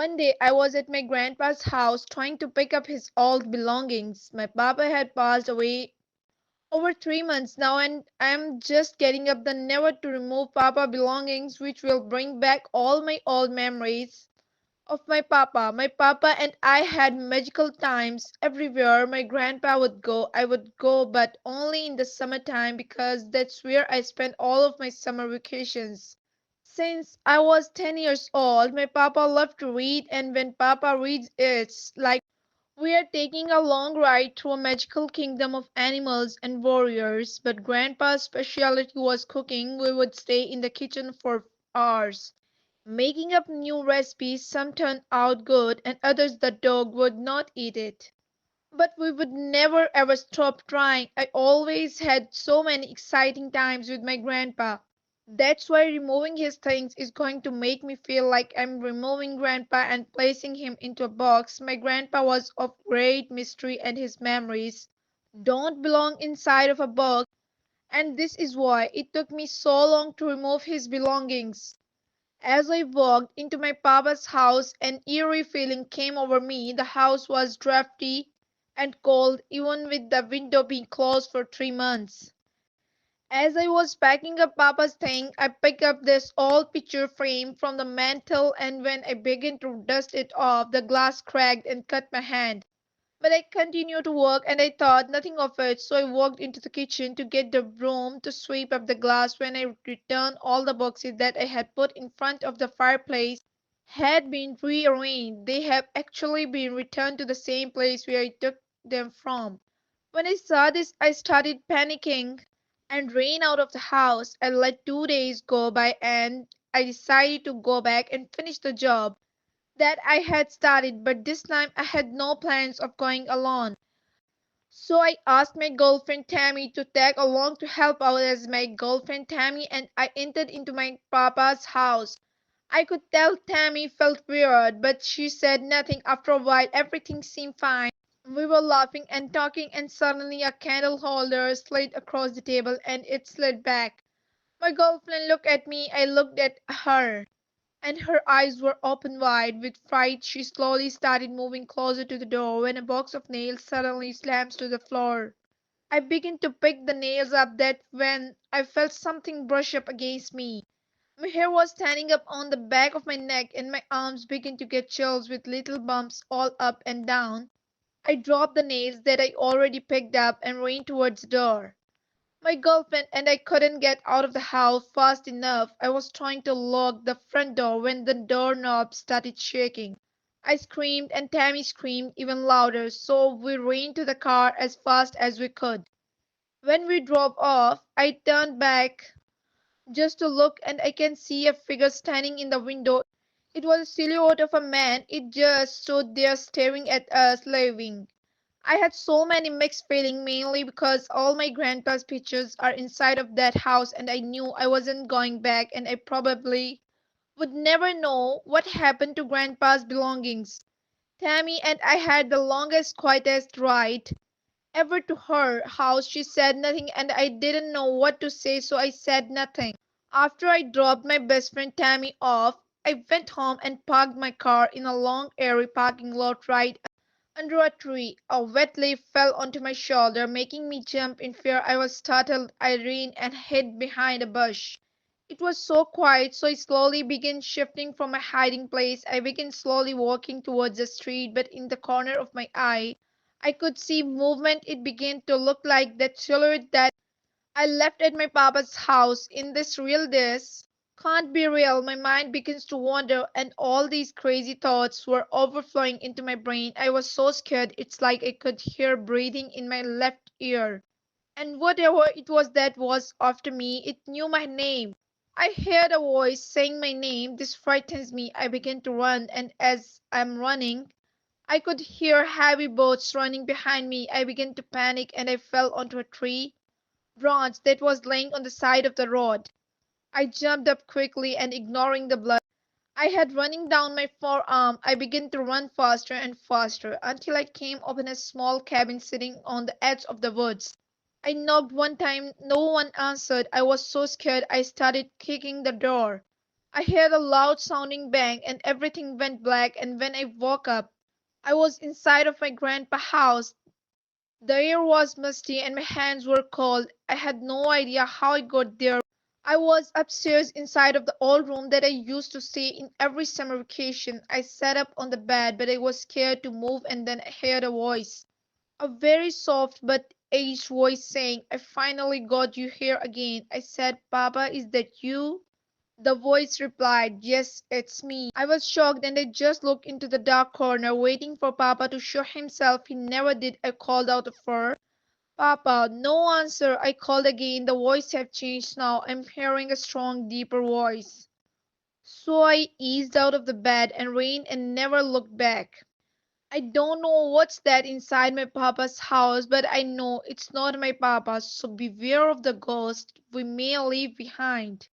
One day I was at my grandpa's house trying to pick up his old belongings. My papa had passed away over 3 months now, and I am just getting up the never to remove papa belongings, which will bring back all my old memories of my papa. My papa and I had magical times everywhere my grandpa would go. I would go, but only in the summertime because that's where I spent all of my summer vacations. Since I was 10 years old, my papa loved to read, and when papa reads, it's like we are taking a long ride through a magical kingdom of animals and warriors. But grandpa's specialty was cooking. We would stay in the kitchen for hours making up new recipes. Some turned out good, and others the dog would not eat it. But we would never ever stop trying. I always had so many exciting times with my grandpa. That's why removing his things is going to make me feel like I'm removing grandpa and placing him into a box. My grandpa was of great mystery, and his memories don't belong inside of a box. And this is why it took me so long to remove his belongings. As I walked into my papa's house, an eerie feeling came over me. The house was drafty and cold, even with the window being closed for 3 months. As I was packing up papa's thing, I picked up this old picture frame from the mantel, and when I began to dust it off, the glass cracked and cut my hand. But I continued to work and I thought nothing of it, so I walked into the kitchen to get the broom to sweep up the glass. When I returned, all the boxes that I had put in front of the fireplace had been rearranged. They have actually been returned to the same place where I took them from. When I saw this, I started panicking and ran out of the house. I let 2 days go by and I decided to go back and finish the job that I had started, but this time I had no plans of going alone. So I asked my girlfriend Tammy to tag along to help out as my girlfriend Tammy and I entered into my papa's house. I could tell Tammy felt weird, but she said nothing. After a while, everything seemed fine. We were laughing and talking, and suddenly a candle holder slid across the table and it slid back. My girlfriend looked at me, I looked at her and her eyes were open wide with fright. She slowly started moving closer to the door when a box of nails suddenly slams to the floor. I began to pick the nails up that when I felt something brush up against me. My hair was standing up on the back of my neck and my arms began to get chills with little bumps all up and down. I dropped the nails that I already picked up and ran towards the door. My girlfriend and I couldn't get out of the house fast enough. I was trying to lock the front door when the doorknob started shaking. I screamed and Tammy screamed even louder, so we ran to the car as fast as we could. When we drove off, I turned back just to look and I can see a figure standing in the window. It was a silhouette of a man. It just stood there staring at us, laughing. I had so many mixed feelings, mainly because all my grandpa's pictures are inside of that house, and I knew I wasn't going back, and I probably would never know what happened to grandpa's belongings. Tammy and I had the longest, quietest ride ever to her house. She said nothing, and I didn't know what to say, so I said nothing. After I dropped my best friend Tammy off, I went home and parked my car in a long, airy parking lot right under a tree. A wet leaf fell onto my shoulder, making me jump in fear. I was startled. I ran and hid behind a bush. It was so quiet, so I slowly began shifting from my hiding place. I began slowly walking towards the street, but in the corner of my eye, I could see movement. It began to look like that silhouette that I left at my papa's house. In this real this can't be real. My mind begins to wander and all these crazy thoughts were overflowing into my brain. I was so scared. It's like I could hear breathing in my left ear. And whatever it was that was after me, it knew my name. I heard a voice saying my name. This frightens me. I began to run, and as I'm running, I could hear heavy boats running behind me. I began to panic and I fell onto a tree branch that was laying on the side of the road. I jumped up quickly and ignoring the blood I had running down my forearm, I began to run faster and faster until I came upon a small cabin sitting on the edge of the woods. I knocked one time, no one answered. I was so scared I started kicking the door. I heard a loud sounding bang and everything went black, and when I woke up, I was inside of my grandpa's house. The air was musty and my hands were cold. I had no idea how I got there. I was upstairs inside of the old room that I used to stay in every summer vacation. I sat up on the bed, but I was scared to move, and then I heard a voice. A very soft but aged voice saying, I finally got you here again. I said, Papa, is that you? The voice replied, Yes, it's me. I was shocked and I just looked into the dark corner, waiting for Papa to show himself. He never did. I called out of fear. Papa, no answer. I called again. The voice had changed now. I'm hearing a strong, deeper voice. So I eased out of the bed and ran and never looked back. I don't know what's that inside my papa's house, but I know it's not my papa, so beware of the ghost we may leave behind.